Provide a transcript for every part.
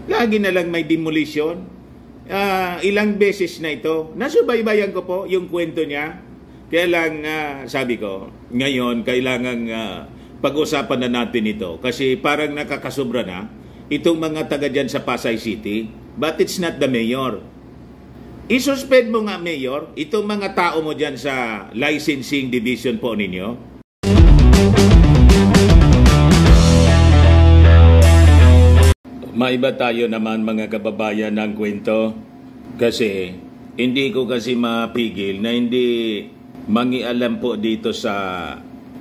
Lagi na lang may demolition. Ilang beses na ito. Nasubaybayan ko po yung kwento niya. Kaya lang, sabi ko, ngayon, kailangan pag-usapan na natin ito. Kasi parang nakakasobra na itong mga taga dyan sa Pasay City. But it's not the mayor. Isuspend mo nga, Mayor, itong mga tao mo dyan sa licensing division po ninyo. Maiba tayo naman mga kababayan ng kwento. Kasi hindi ko kasi mapigil na hindi mangialam po dito sa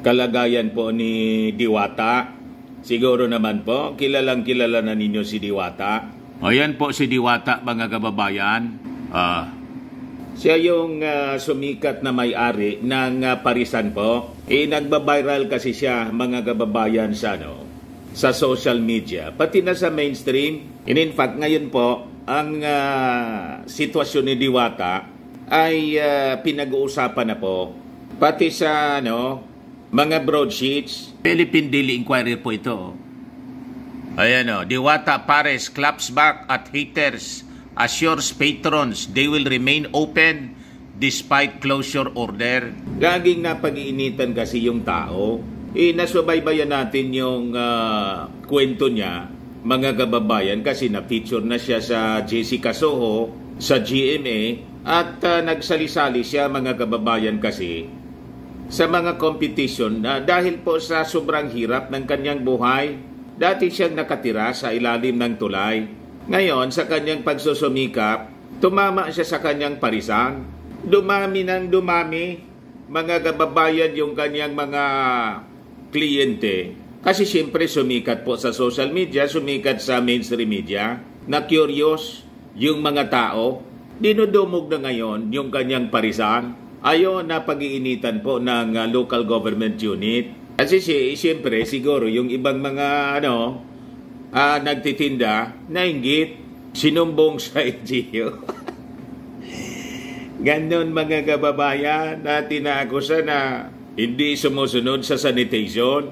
kalagayan po ni Diwata. Siguro naman po, kilalang kilala na ninyo si Diwata. O yan po si Diwata mga kababayan. Siya yung sumikat na may-ari ng parisan po. Nagbabiral kasi siya mga kababayan sa social media, pati na sa mainstream. In fact, ngayon po, ang sitwasyon ni Diwata ay pinag-uusapan na po. Pati sa mga broadsheets. Philippine Daily Inquirer po ito. Ayan Diwata Pares claps back at haters. Assures patrons they will remain open despite closure order. Laging napag-iinitan kasi yung tao. Nasubaybayan natin yung kwento niya, mga kababayan, kasi na-feature na siya sa Jessica Soho, sa GMA, at nagsalisali siya, mga kababayan, kasi sa mga competition dahil po sa sobrang hirap ng kanyang buhay. Dati siyang nakatira sa ilalim ng tulay. Ngayon, sa kanyang pagsusumikap, tumama siya sa kanyang parisan. Dumami ng dumami, mga kababayan, yung kanyang mga kliyente. Kasi siyempre sumikat po sa social media, sumikat sa mainstream media, na curious yung mga tao. Dinudumog na ngayon yung kanyang parisan. Ayon na pag-iinitan po ng local government unit. Kasi siyempre siguro yung ibang mga nagtitinda, nainggit, sinumbong sa LGU. Ganon mga kababayan, na tinaakusa na hindi sumusunod sa sanitation.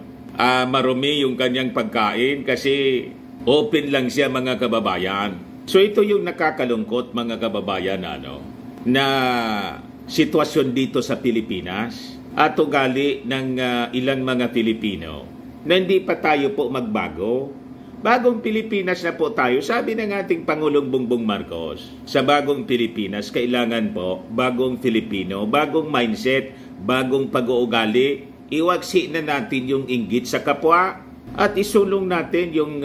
Marumi yung kanyang pagkain kasi open lang siya mga kababayan. So ito yung nakakalungkot mga kababayan na sitwasyon dito sa Pilipinas at ugali ng ilang mga Pilipino na hindi pa tayo po magbago. Bagong Pilipinas na po tayo. Sabi ng ating Pangulong Bongbong Marcos, sa bagong Pilipinas, kailangan po bagong Filipino, bagong mindset, bagong pag-uugali. Iwagsi na natin yung inggit sa kapwa at isulong natin yung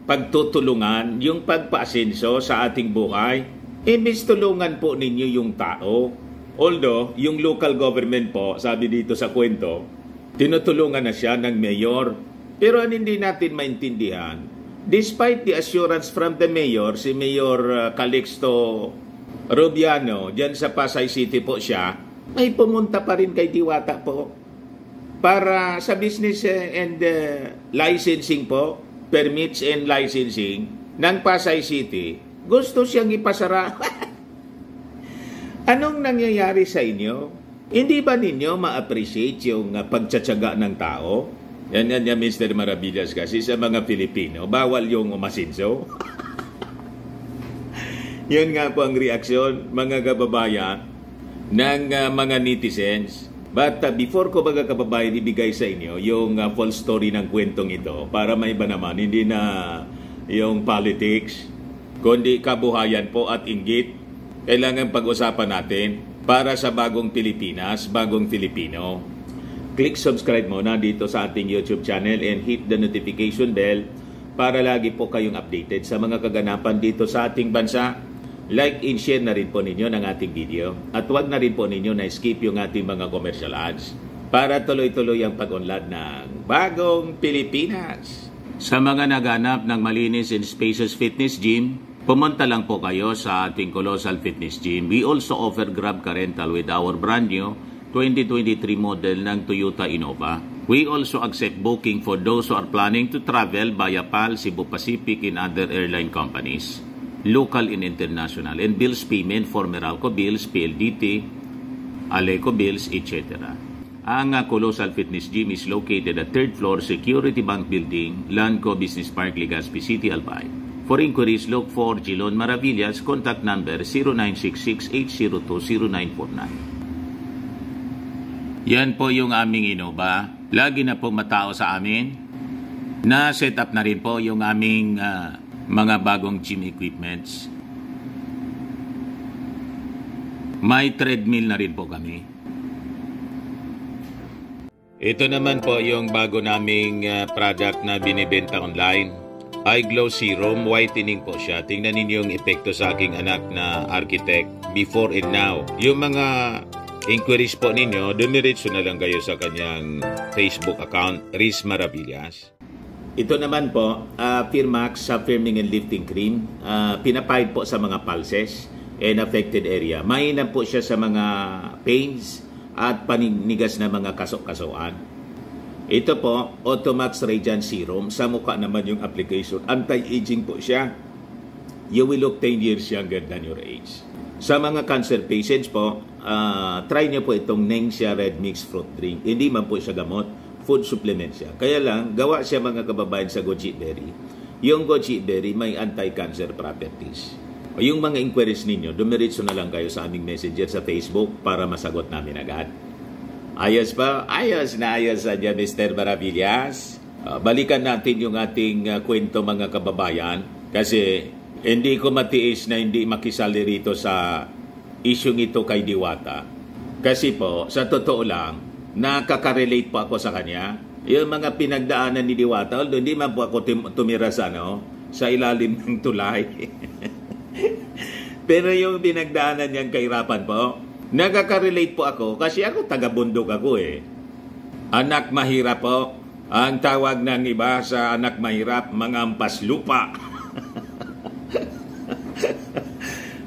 pagtutulungan, yung pagpaasenso sa ating buhay. Imbis tulungan po ninyo yung tao. Although, yung local government po, sabi dito sa kwento, tinutulungan na siya ng mayor. Pero hindi natin maintindihan, despite the assurance from the mayor, si Mayor Calixto Rubiano, dyan sa Pasay City po siya, ay pumunta pa rin kay Diwata po para sa business and licensing po, permits and licensing ng Pasay City. Gusto siyang ipasara. Anong nangyayari sa inyo? Hindi ba ninyo ma-appreciate yung pagtsatsaga ng tao? Yan, Mr. Maravillas, kasi sa mga Pilipino, bawal yung umasinso. Yan nga po ang reaksyon, mga kababayan, ng mga netizens. But before ko mga kababayan ibigay sa inyo yung full story ng kwentong ito, para may iba naman, hindi na yung politics, kundi kabuhayan po at inggit, kailangan pag-usapan natin para sa bagong Pilipinas, bagong Filipino. Click subscribe muna dito sa ating YouTube channel and hit the notification bell para lagi po kayong updated sa mga kaganapan dito sa ating bansa. Like and share na rin po ninyo ng ating video. At huwag na rin po ninyo na skip yung ating mga commercial ads para tuloy-tuloy ang pag-unlad ng bagong Pilipinas. Sa mga naganap ng malinis and spacious fitness gym, pumunta lang po kayo sa ating Colossal Fitness Gym. We also offer Grab Car Rental with our brand new 2023 model ng Toyota Innova. We also accept booking for those who are planning to travel via PAL, Cebu Pacific, and other airline companies, local and international, and bills payment for Meralco bills, PLDT, Aleco bills, etc. Ang Colossal Fitness Gym is located at 3rd floor Security Bank Building, Lanco Business Park, Legazpi City, Albay. For inquiries, look for Gilon Maravillas. Contact number 0966-802-0949. Yan po yung aming Innova. Lagi na po matao sa amin. Na-set up na rin po yung aming mga bagong gym equipments. May treadmill na rin po kami. Ito naman po yung bago naming product na binibenta online. Eye Glow Serum, whitening po siya. Tingnan ninyo yung epekto sa aking anak na architect before and now. Yung mga inquiries po ninyo, dumiretso na lang kayo sa kanyang Facebook account, Riz Maravillas. Ito naman po, Firmax Firming and Lifting Cream. Pinapahid po sa mga pulses and affected area. Mainam po siya sa mga pains at paninigas na mga kasok-kasoan. Ito po, Automax Radiant Serum. Sa mukha naman yung application. Anti-aging po siya. You will look 10 years younger than your age. Sa mga cancer patients po, try niyo po itong Nengxia Red Mix Fruit Drink. Hindi man po siya gamot, food supplement siya. Kaya lang, gawa siya mga kababayan sa goji berry. Yung goji berry may anti-cancer properties. O yung mga inquiries ninyo, dumiretso na lang kayo sa aming messenger sa Facebook para masagot namin agad. Ayos pa? Ayos na ayos sa dyan, Mr. Maravillas. Balikan natin yung ating kwento, mga kababayan, kasi hindi ko matiis na hindi makisali rito sa isyong ito kay Diwata. Kasi po, sa totoo lang, nakaka-relate po ako sa kanya. Yung mga pinagdaanan ni Diwata, although hindi man po ako tumira sa ilalim ng tulay. Pero yung pinagdaanan niyang kahirapan po, nakaka-relate po ako kasi ako taga-bundok ako eh. Anak mahirap po. Ang tawag ng iba sa anak mahirap, mga ampas lupa.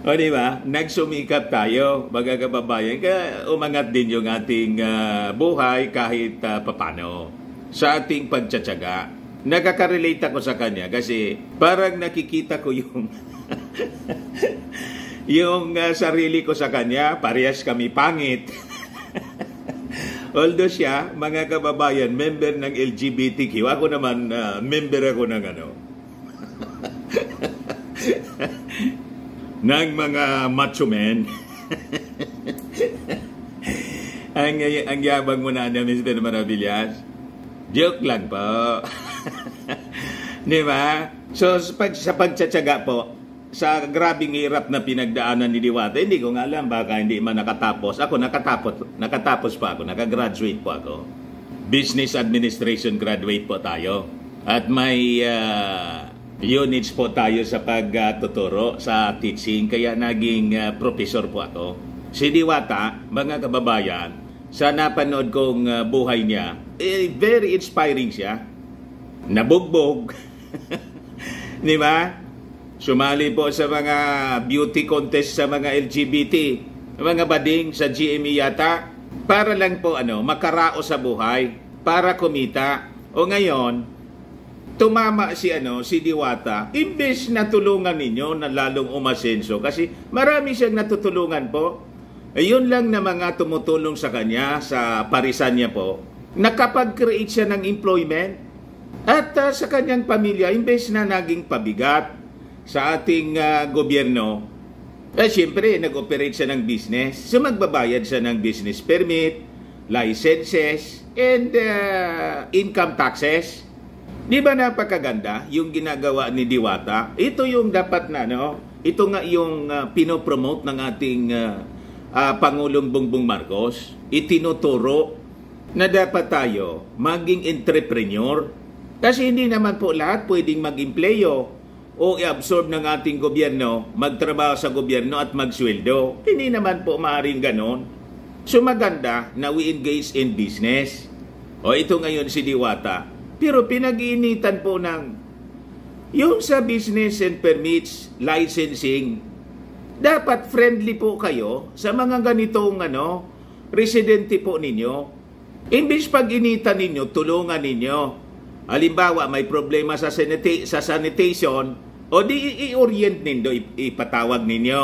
O diba? Nagsumikap tayo, mga kababayan. Kaya umangat din yung ating buhay kahit papano. Sa ating pagtsatsaga, nakaka-relate ako sa kanya kasi parang nakikita ko yung yung sarili ko sa kanya, parehas kami pangit. Although siya, mga kababayan, member ng LGBTQ, ako naman, member ako ng ng mga macho men. ang yabang mo na Mr. Maravillas. Joke lang po. Di ba? So, sa pagtsatsaga po, sa grabing hirap na pinagdaanan ni Diwata, hindi ko nga alam, baka hindi man nakatapos. Ako, nakatapos pa ako, nakagraduate po ako. Business Administration graduate po tayo. At may units po tayo sa pagtuturo sa teaching, kaya naging professor po ako. Si Diwata, mga kababayan, sa napanood kong buhay niya, very inspiring siya. Nabugbog. Di ba? Sumali po sa mga beauty contest sa mga LGBT, mga bading sa GME yata, para lang po makarao sa buhay, para kumita. O ngayon, tumama si Diwata, imbes na tulungan ninyo na lalong umasenso kasi marami siyang natutulungan po. Ayun lang na mga tumutulong sa kanya, sa parisan niya po, nakapag-create siya ng employment at sa kanyang pamilya, imbes na naging pabigat sa ating gobyerno, siyempre, nag-operate siya ng business. So, magbabayad siya ng business permit, licenses, and income taxes. Di ba napakaganda yung ginagawa ni Diwata? Ito yung dapat na, ito nga yung pinopromote ng ating Pangulong Bongbong Marcos. Itinuturo na dapat tayo maging entrepreneur. Kasi hindi naman po lahat pwedeng mag-empleyo o i-absorb ng ating gobyerno, magtrabaho sa gobyerno at magsweldo. Hindi naman po maaaring ganon. So maganda na we engage in business. O ito ngayon si Diwata. Pero pinag-iinitan po ng yung sa business and permits, licensing, dapat friendly po kayo sa mga ganitong residente po ninyo. Imbis pag-initan ninyo, tulungan ninyo. Halimbawa, may problema sa sanitation, o di i-orient ninyo, ipatawag ninyo.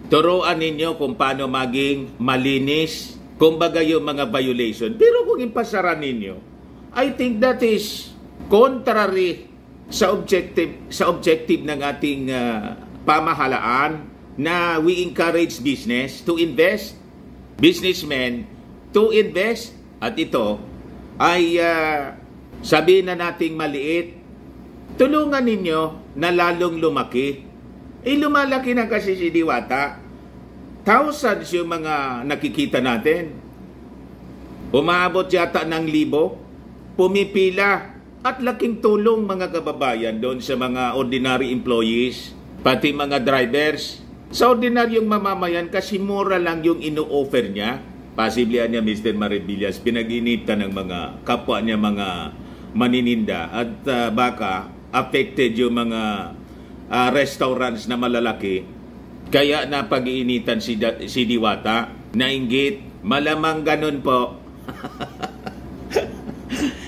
Turuan ninyo kung paano maging malinis kumbaga yung mga violation. Pero kung ipasara ninyo, I think that is contrary sa objective ng ating pamahalaan na we encourage business to invest, businessmen to invest. At ito ay sabihin na nating maliit, tulungan ninyo na lalong lumaki. Lumalaki na kasi si Diwata. Thousands yung mga nakikita natin. Umaabot yata ng 1,000. Pumipila. At laking tulong mga kababayan doon sa mga ordinary employees, pati mga drivers. Sa ordinaryong mamamayan kasi mura lang yung ino-offer niya. Possibly niya Mr. Maribillas, pinag-initan ng mga kapwa niya mga manininda at baka affected yung mga restaurants na malalaki. Kaya napag-iinitan si Diwata, nainggit, malamang ganun po.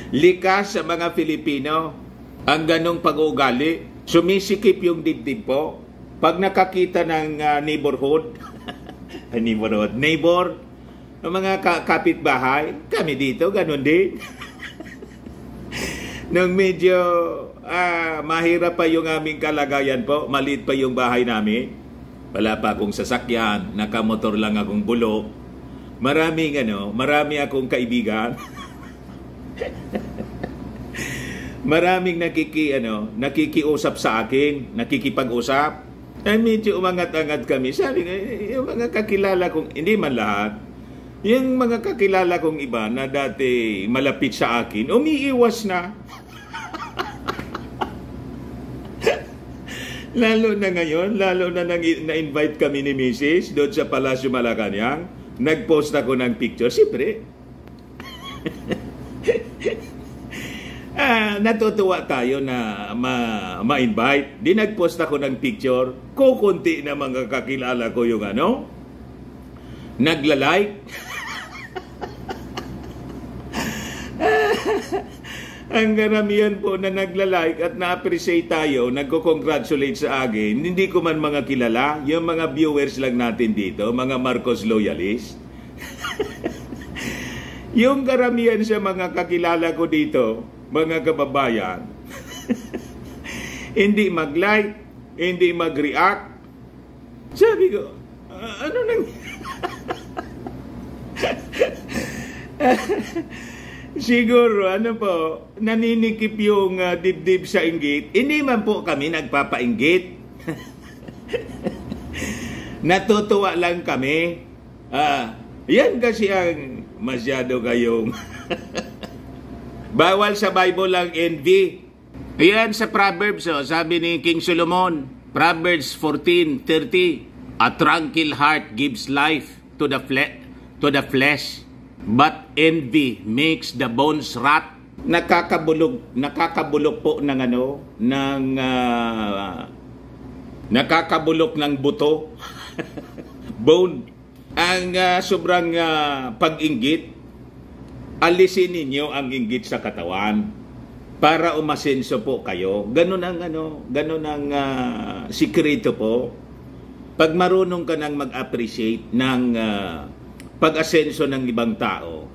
Likas sa mga Filipino ang ganong pag-uugali. Sumisikip yung dibdib po. Pag nakakita ng neighbor, ang mga kapitbahay, kami dito, ganun din. Nung medyo mahirap pa yung aming kalagayan po, maliit pa yung bahay namin, wala pa akong sasakyan, nakamotor lang akong bulok, marami akong kaibigan. Maraming nakikiusap sa akin, nakikipag-usap. Ay medyo umangat-angat kami. Sabi nga, yung mga kakilala kong, hindi man lahat, yung mga kakilala kong iba na dati malapit sa akin, umiiwas na. Lalo na ngayon, lalo na na-invite kami ni Mrs. doon sa Palasyo Malacanang, nag-post ako ng picture. Siyempre, natutuwa tayo na ma-invite. Di nag-post ako ng picture. Kukunti na mga kakilala ko yung nagla-like. Ang karamihan po na nagla-like at na-appreciate tayo, nagko-congratulate sa akin, hindi ko man mga kilala, yung mga viewers lang natin dito, mga Marcos loyalists. Yung karamihan sa mga kakilala ko dito, mga kababayan, hindi mag-like, hindi mag-react. Sabi ko, ano nang... Siguro, naninikip yung dibdib sa inggit. Hindi man po kami nagpapainggit. Natutuwa lang kami. Yan kasi ang masyado kayong... Bawal sa Bible lang envy. Yan sa Proverbs, sabi ni King Solomon, Proverbs 14:30, a tranquil heart gives life to the flesh, but envy makes the bones rot. Nakakabulok po ng nakakabulok ng buto. Bone. Ang sobrang pag-inggit, alisin ninyo ang inggit sa katawan para umasenso po kayo. Ganun ang sikreto po. Pag marunong ka nang mag-appreciate ng pag-asenso ng ibang tao,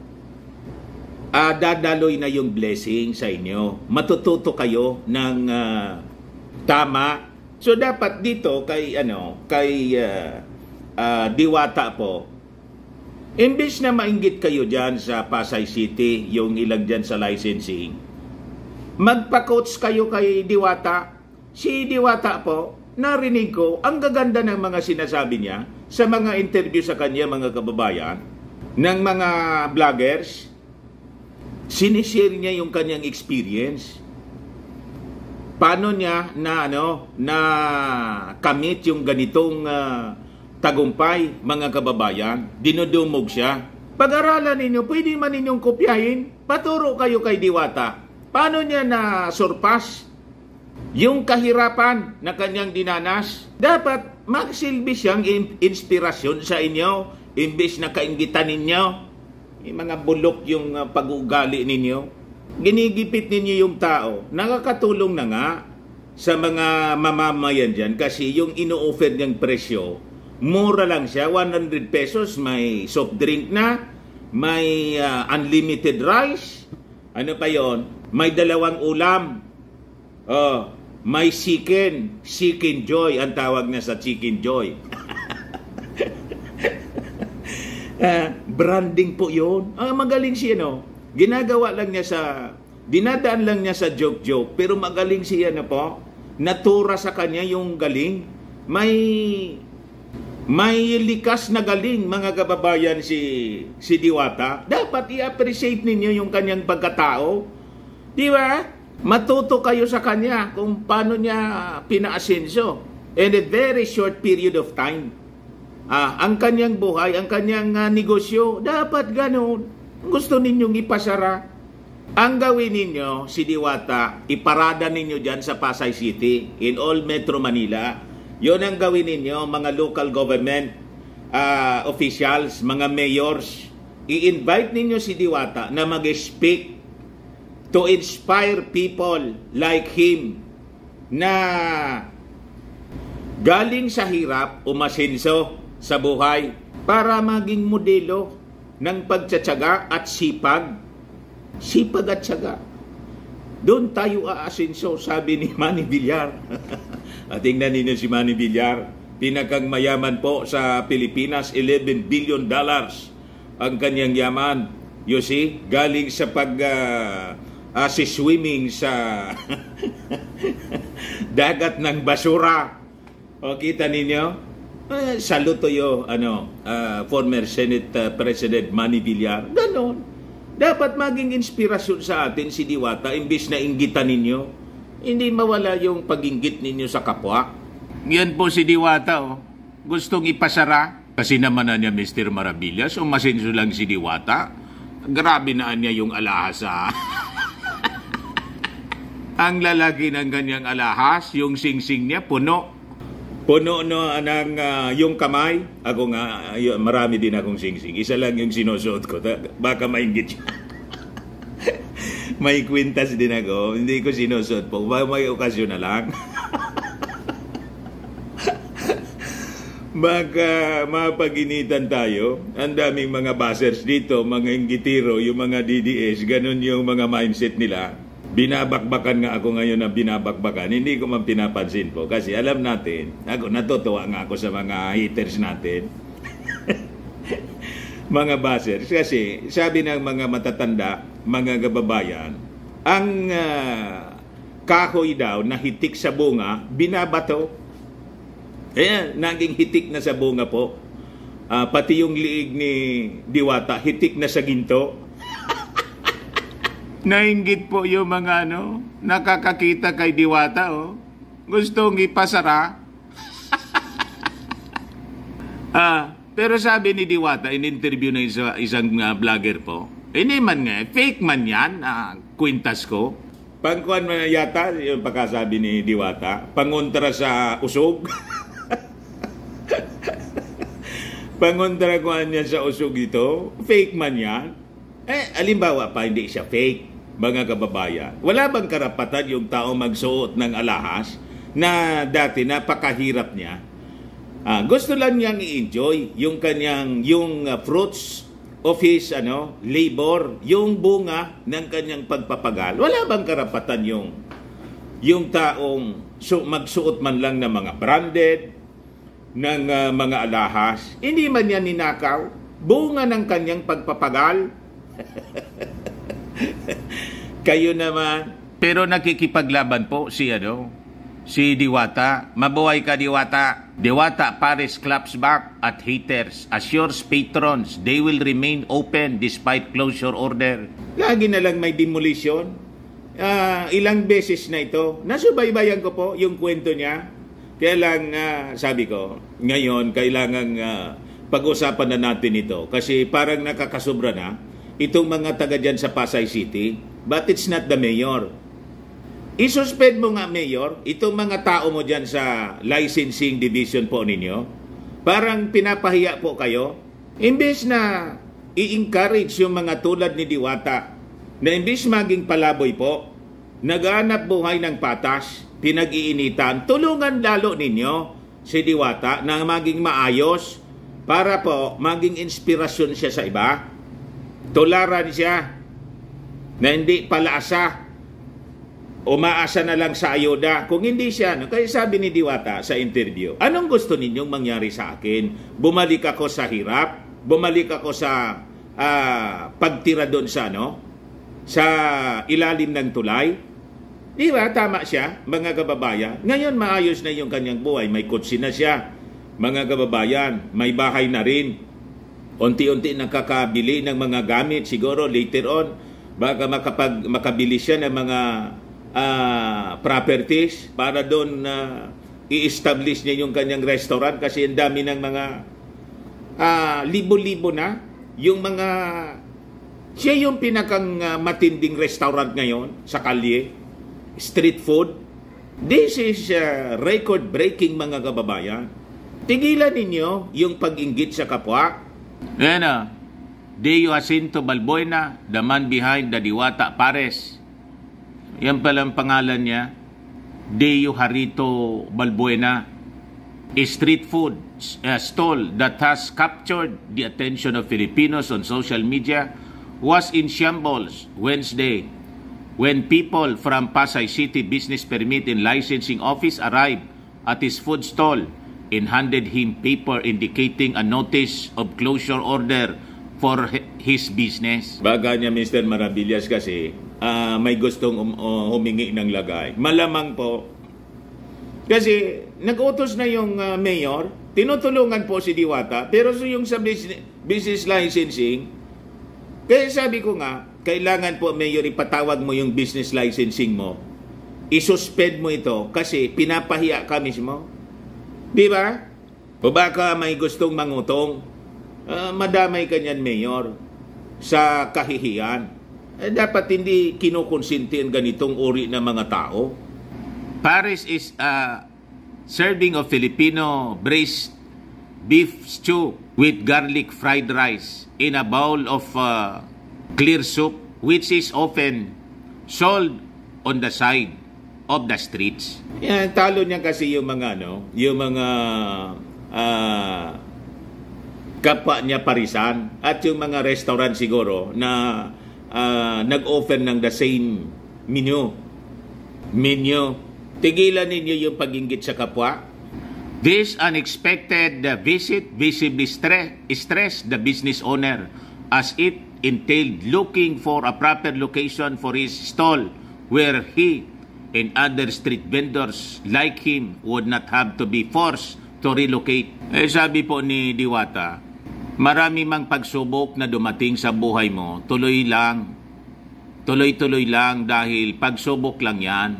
dadaloy na yung blessing sa inyo. Matututo kayo ng tama. So dapat dito kay Diwata po, imbes na mainggit kayo dyan sa Pasay City, yung ilang dyan sa licensing, magpa-coach kayo kay Diwata. Si Diwata po, narinig ko, ang gaganda ng mga sinasabi niya sa mga interview sa kanya, mga kababayan, ng mga vloggers. Sinishare niya yung kanyang experience. Paano niya na kamit yung ganitong tagumpay, mga kababayan. Dinudumog siya. Pag-aralan ninyo, pwede man ninyong kopyahin. Paturo kayo kay Diwata. Paano niya na surpass yung kahirapan na kanyang dinanas? Dapat magsilbi siyang inspirasyon sa inyo, imbes na kainggitan ninyo. Yung mga bulok yung pag-uugali ninyo. Ginigipit ninyo yung tao. Nakakatulong na nga sa mga mamamayan dyan kasi yung ino-offer niyang presyo, mura lang siya, 100 pesos, may soft drink na, may unlimited rice, ano pa yon? May 2 ulam, may chicken joy, ang tawag niya sa chicken joy. Branding po yun. Magaling siya, no? Ginagawa lang niya dinadaan lang niya sa joke-joke, pero magaling siya na po. Natura sa kanya yung galing. May likas na galing, mga kababayan, si Diwata. Dapat i-appreciate ninyo yung kanyang pagkatao. Di ba? Matuto kayo sa kanya kung paano niya pinaasenso. In a very short period of time. Ang kanyang buhay, ang kanyang negosyo, dapat ganun. Gusto ninyong ipasara. Ang gawin ninyo, si Diwata, iparada ninyo dyan sa Pasay City, in all Metro Manila. Yun ang gawin ninyo, mga local government officials, mga mayors. I-invite ninyo si Diwata na mag-speak to inspire people like him na galing sa hirap, umasenso sa buhay para maging modelo ng pagtsatsaga at sipag. Sipag at tsaga. Doon tayo aasenso, sabi ni Manny Villar. Tingnan ninyo si Manny Villar, pinakang mayaman po sa Pilipinas, $11 billion ang kanyang yaman. You see, galing sa swimming sa dagat ng basura. O, kita ninyo? Saluto yo, former Senate President Manny Villar. Ganon. Dapat maging inspirasyon sa atin si Diwata, imbis na inggitan ninyo. Hindi mawala yung pag-inggit ninyo sa kapwa. Yan po si Diwata, gustong ipasara. Kasi naman na niya Mr. Maravillas, umasenso lang si Diwata. Grabe na niya yung alahas. Ang lalaki ng kanyang alahas, yung singsing niya, puno yung kamay. Ako nga, marami din akong singsing. Isa lang yung sinusuot ko. Baka mainggit siya. May kwintas din ako. Hindi ko sinusuot po. May okasyon na lang. Baka mapaginitan tayo. Ang daming mga buzzers dito, mga inggitiro, yung mga DDS. Ganun yung mga mindset nila. Binabakbakan nga ako ngayon ng binabakbakan. Hindi ko man pinapansin po. Kasi alam natin, natutuwa nga ako sa mga haters natin. Mga buzzers. Kasi sabi ng mga matatanda, mga kababayan, ang kahoy daw na hitik sa bunga, binabato. Ayan, naging hitik na sa bunga po. Pati yung liig ni Diwata, hitik na sa ginto. Nainggit po yung mga nakakakita kay Diwata, gustong ipasara. Pero sabi ni Diwata, in interview ng isang vlogger po, hindi man nga, fake man yan, kwintas ko. Pangkuhan mo yata, yung pagkasabi ni Diwata, pangontra sa usog. Pangontra ko niya sa usog ito, fake man yan. Alimbawa pa, hindi siya fake. Mga kababayan, wala bang karapatan yung tao magsuot ng alahas na dati napakahirap niya? Gusto lang niyang i-enjoy yung kanyang fruits of his labor, yung bunga ng kanyang pagpapagal. Wala bang karapatan yung taong magsuot man lang ng mga branded ng mga alahas? Hindi man yan ninakaw, bunga ng kanyang pagpapagal. Kayo naman. Pero nakikipaglaban po si Diwata. Mabuhay ka, Diwata. Diwata Paris claps back at haters assures patrons they will remain open despite closure order. Lagi na lang may demolition. Ilang beses na ito. Nasubaybayan ko po yung kwento niya. Kaya lang, sabi ko, ngayon kailangan pag-usapan na natin ito. Kasi parang nakakasobra na itong mga taga dyan sa Pasay City, but it's not the mayor. I-suspend mo nga, mayor, itong mga tao mo dyan sa licensing division po ninyo. Parang pinapahiya po kayo. Imbes na i-encourage yung mga tulad ni Diwata, na imbes maging palaboy po, naghanap buhay ng patas, pinag-iinitan, tulungan lalo ninyo si Diwata na maging maayos para po maging inspirasyon siya sa iba. tularan siya na hindi palaasa, umaasa na lang sa ayuda. Kung hindi siya, kaya sabi ni Diwata sa interview, anong gusto ninyong mangyari sa akin? Bumalik ako sa hirap? Bumalik ako sa pagtira doon sa sa ilalim ng tulay? Di ba? Tama siya, mga kababayan. Ngayon, maayos na yung kanyang buhay. May kotse na siya, mga kababayan. May bahay na rin. Unti-unti nakakabili ng mga gamit. Siguro later on, baka makabili siya ng mga properties para doon i-establish niya yung kanyang restaurant kasi ang dami ng mga libo-libo na yung mga siya yung pinakang matinding restaurant ngayon sa kalye, street food. This is record-breaking, mga kababayan. Tigilan ninyo yung pag-inggit sa kapwa. Yan Deo Jacinto Balbuena, the man behind the Diwata Pares. Yan palang pangalan niya, Deo Jarito Balbuena. A street food stall that has captured the attention of Filipinos on social media was in shambles Wednesday when people from Pasay City Business Permit and Licensing Office arrived at his food stall and handed him paper indicating a notice of closure order for his business. Baga niya, Mr. Maravillas, kasi may gustong humingi ng lagay. Malamang po, kasi nag-utos na yung mayor, tinutulungan po si Diwata, pero yung sa business licensing, kaya sabi ko nga, kailangan po, Mayor, ipatawag mo yung business licensing mo. I-suspend mo ito kasi pinapahiya ka mismo. Di ba? O baka may gustong mangutong, madamay ka niyan, Mayor, sa kahihiyan. Dapat hindi kinukonsinti ang ganitong uri ng mga tao. Paris is serving of Filipino braised beef stew with garlic fried rice in a bowl of clear soup, which is often sold on the side of the streets. Yan, talo niya kasi yung mga yung mga kapwa niya parisan at yung mga restaurant siguro na nag-offer ng the same menu. Tigilan ninyo yung pag-inggit sa kapwa. This unexpected visit visibly stressed the business owner as it entailed looking for a proper location for his stall where he and other street vendors like him would not have to be forced to relocate. Sabi po ni Diwata, marami mang pagsubok na dumating sa buhay mo, tuloy lang dahil pagsubok lang yan,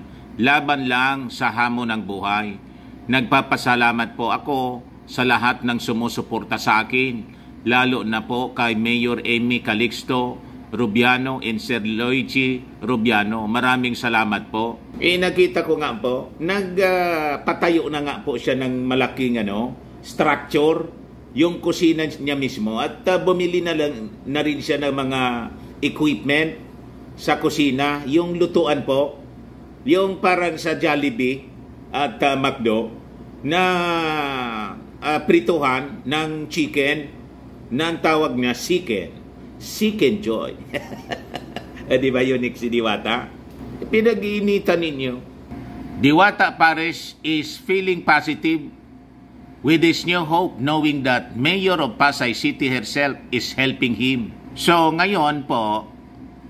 laban lang sa hamon ng buhay. Nagpapasalamat po ako sa lahat ng sumusuporta sa akin, lalo na po kay Mayor Amy Calixto Rubiano and Sir Luigi Rubiano. Maraming salamat po. Nakita ko nga po, nagpatayo na nga po siya ng malaking structure, yung kusina niya mismo, at bumili na rin siya ng mga equipment sa kusina, yung lutuan po, yung parang sa Jollibee at McDo na prituhan ng chicken na ang tawag niya Chicken Joy. Di ba yun, si Diwata? Pinag-iinitan ninyo. Diwata Pares is feeling positive with his new hope, knowing that Mayor of Pasay City herself is helping him. So ngayon po,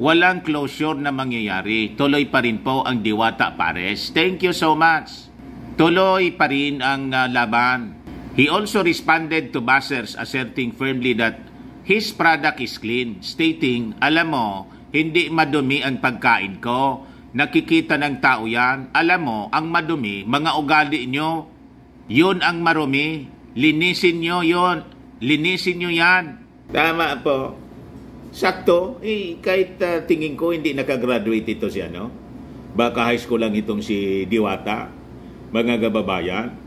walang closure na mangyayari. Tuloy pa rin po ang Diwata Pares. Thank you so much. Tuloy pa rin ang laban. He also responded to buzzers asserting firmly that his product is clean, stating, alam mo, hindi madumi ang pagkain ko. Nakikita ng tao yan. Alam mo, ang madumi, mga ugali nyo, yun ang marumi. Linisin nyo yun. Linisin nyo yan. Tama po. Sakto. Kahit tingin ko hindi nakagraduate ito siya, Baka high school lang itong si Diwata, mga kababayan.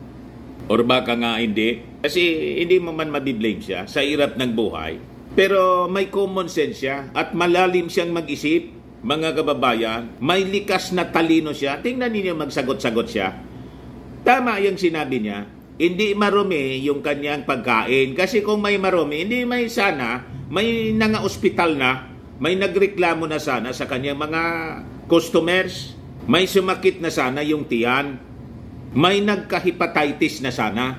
Or baka nga hindi. Kasi hindi mo man mabiblame siya sa hirap ng buhay. Pero may common sense siya at malalim siyang mag-isip, mga kababayan. May likas na talino siya. Tingnan ninyo, magsagot-sagot siya. Tama yung sinabi niya. hindi marumi yung kanyang pagkain. Kasi kung may marumi, hindi may sana, may nanga-ospital na, may nagreklamo na sana sa kanyang mga customers, may sumakit na sana yung tiyan, may nagka-hepatitis na sana.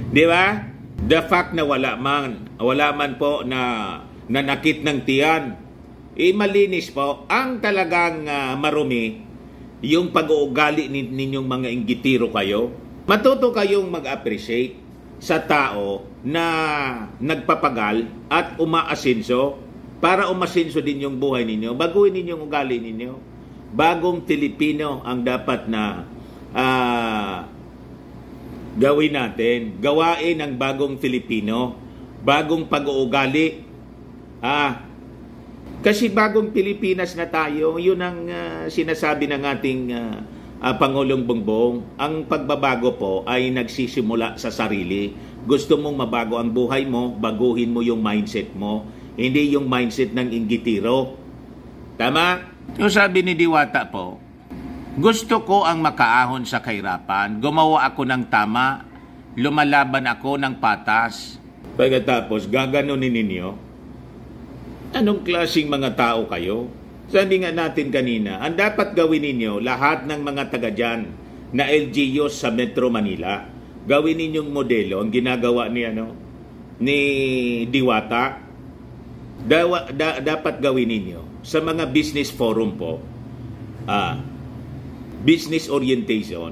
Di ba? The fact na wala man po na nanakit ng tiyan, malinis po. Ang talagang marumi, yung pag-uugali ninyong mga inggitiro kayo, matuto kayong mag-appreciate sa tao na nagpapagal at umaasinso para umasinso din yung buhay ninyo. Baguhin ninyo yung ugali ninyo. Bagong Pilipino ang dapat na gawin natin. Gawain ang bagong Filipino. Bagong pag-uugali. Kasi bagong Pilipinas na tayo, yun ang sinasabi ng ating Pangulong Bongbong. Ang pagbabago po ay nagsisimula sa sarili. Gusto mong mabago ang buhay mo, baguhin mo yung mindset mo. Hindi yung mindset ng inggitiro. Tama? Yung sabi ni Diwata po, gusto ko ang makaahon sa kahirapan, gumawa ako ng tama, lumalaban ako ng patas. Pagkatapos, gaganunin ninyo, anong klaseng mga tao kayo? Sabi nga natin kanina, ang dapat gawin ninyo, lahat ng mga taga dyan na LGUs sa Metro Manila, gawin ninyong modelo, ang ginagawa ni Diwata, dapat gawin ninyo sa mga business forum po, business orientation,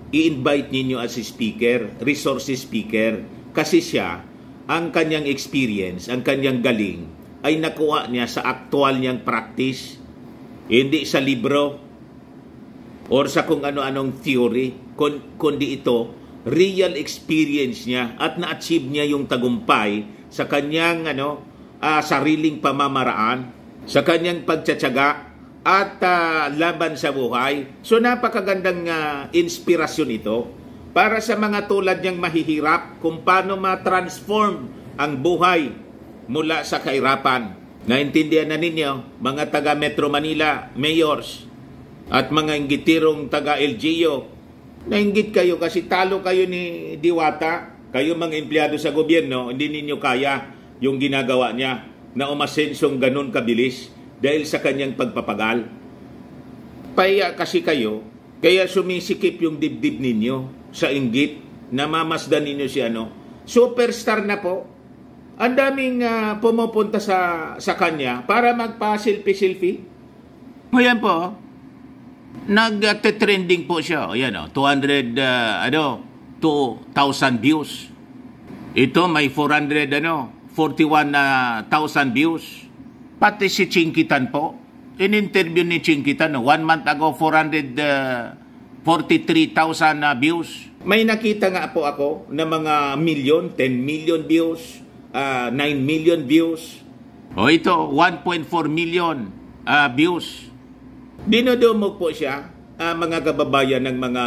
i-invite ninyo as speaker, resources speaker, kasi siya, ang kanyang experience, ang kanyang galing, ay nakuha niya sa aktual niyang practice, hindi sa libro or sa kung ano-anong theory, kundi ito, real experience niya at na-achieve niya yung tagumpay sa kanyang sariling pamamaraan, sa kanyang pagtsatsaga at laban sa buhay. So napakagandang inspirasyon ito para sa mga tulad niyang mahihirap kung paano ma-transform ang buhay mula sa kahirapan. Naintindihan na ninyo, mga taga Metro Manila, mayors, at mga inggitirong taga LGU, nainggit kayo kasi talo kayo ni Diwata, kayo mga empleyado sa gobyerno, hindi ninyo kaya yung ginagawa niya na umasensong ganun kabilis dahil sa kanyang pagpapagal. Paya kasi kayo, kaya sumisikip yung dibdib ninyo sa inggit, namamasdan ninyo si superstar na po. Ang daming pumupunta sa kanya para magpa-selfie-selfie. Ayan po, nag-trending po siya. Ayan 200, 2,000 views. Ito may 41,000 views. Pati si Chinkitan po, in-interview ni Chinkitan, 1 month ago, 443,000 views. May nakita nga po ako na mga million, 10 million views, 9 million views. Ito, 1.4 million views. Dinodumog po siya, mga kababayan ng mga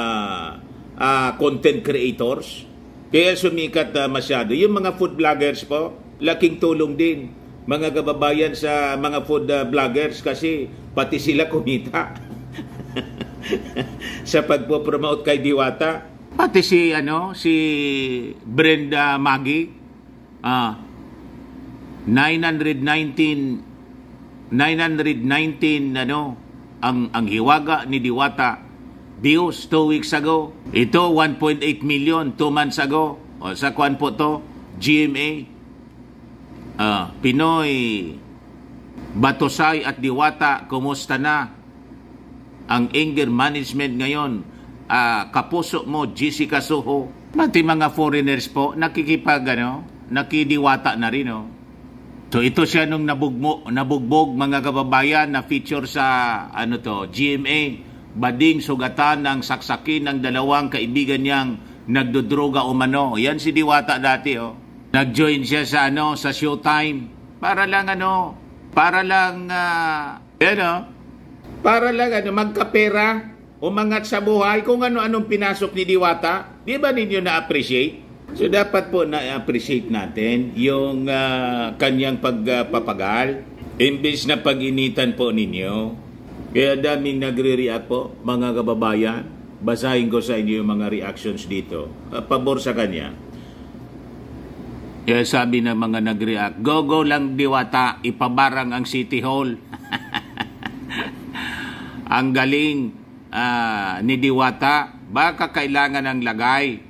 content creators. Kaya sumikat masyado. Yung mga food vloggers po, laking tulong din, mga kababayan sa mga food vloggers kasi pati sila kumita sa pagpo-promote kay Diwata. Pati si Brenda Maggie, 919 ang hiwaga ni Diwata views 2 weeks ago. Ito 1.8 million 2 months ago. O sa kwan po to, GMA. Pinoy Batosay at Diwata, kumusta na ang anger management ngayon? Kapuso mo, Jessica Soho. Pati mga foreigners po nakidiwata na rin. So ito siya nung nabugbog mga kababayan na feature sa GMA, bading sugatan ng saksakin ng dalawang kaibigan niyang nagdodroga umano. Yan si Diwata dati Nag-join siya sa sa Showtime para lang magkapera, umangat sa buhay, kung ano-anong pinasok ni Diwata. Di ba ninyo na-appreciate? So dapat po na-appreciate natin yung kanyang pagpapagal. Imbis na pag-initan po ninyo. Kaya daming nagre-react po, mga kababayan. basahin ko sa inyo yung mga reactions dito. Pabor sa kanya. Kaya sabi ng mga nag-react, go lang Diwata, ipabarang ang City Hall. Ang galing ni Diwata, baka kailangan ng lagay.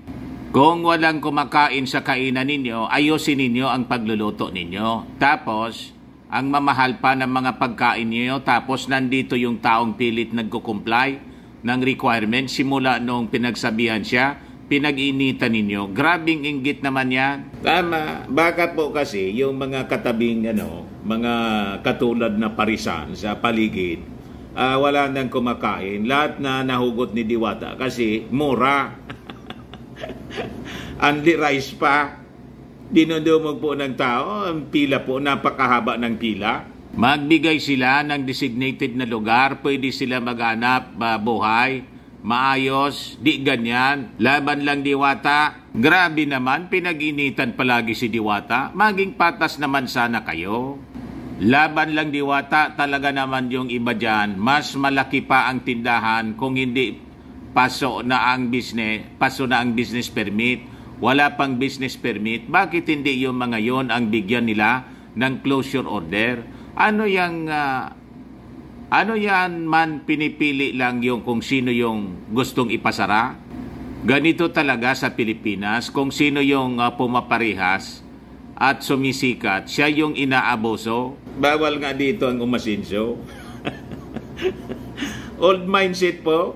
Kung walang kumakain sa kainan ninyo, ayusin ninyo ang pagluluto ninyo. Tapos, ang mamahal pa ng mga pagkain ninyo, tapos nandito yung taong pilit nagko-comply ng requirement simula nung pinagsabihan siya, pinag-initan ninyo. Grabing inggit naman yan. Tama. Baka po kasi yung mga katabing, mga katulad na parisan sa paligid, wala nang kumakain. Lahat na nahugot ni Diwata kasi mura. Only rice pa. Dinudumog po ng tao. Ang pila po, napakahaba ng pila. Magbigay sila ng designated na lugar. Pwede sila maghanap buhay. Maayos. Di ganyan. Laban lang Diwata. Grabe naman. Pinag-initan palagi si Diwata. Maging patas naman sana kayo. Laban lang Diwata. Talaga naman yung iba dyan. Mas malaki pa ang tindahan kung hindi paso na ang business permit. Wala pang business permit. Bakit hindi yung mga yon ang bigyan nila ng closure order? Ano yan man pinipili lang yung kung sino yung gustong ipasara? Ganito talaga sa Pilipinas, kung sino yung pumaparehas at sumisikat, siya yung inaaboso. Bawal nga dito ang umasinso. Old mindset po.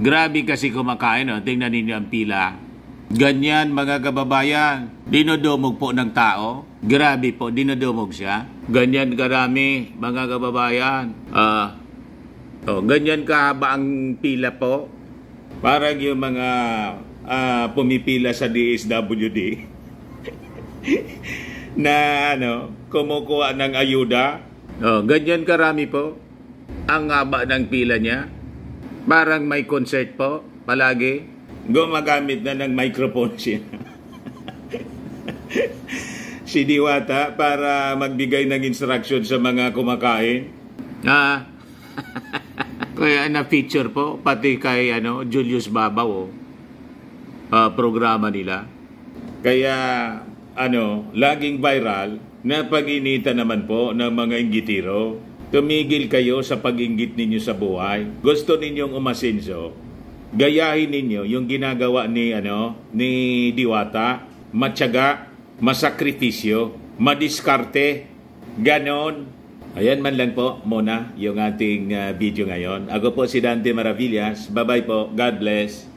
Grabe kasi kumakain, tingnan ninyo ang pila. Ganyan mga kababayan, dinudumog po ng tao. Grabe po, dinudumog siya. Ganyan karami mga kababayan. Ganyan kahaba ang pila po. Parang yung mga pumipila sa DSWD na kumukuha ng ayuda. Ganyan karami po. Ang haba ng pila niya. Parang may concert po palagi. Gumagamit na ng microphone siya. Si Diwata para magbigay ng instruction sa mga kumakain. Kaya na-feature po, pati kay Julius Babaw, programa nila. Kaya, laging viral na pag-initan naman po ng mga inggitiro. Tumigil kayo sa pag-inggit ninyo sa buhay. Gusto ninyong umasenso. Gayahin ninyo yung ginagawa ni Diwata, matyaga, masakripisyo, madiskarte, ganon. Ayan man lang po muna yung ating video ngayon. Ako po si Dante Maravillas. Bye-bye po. God bless.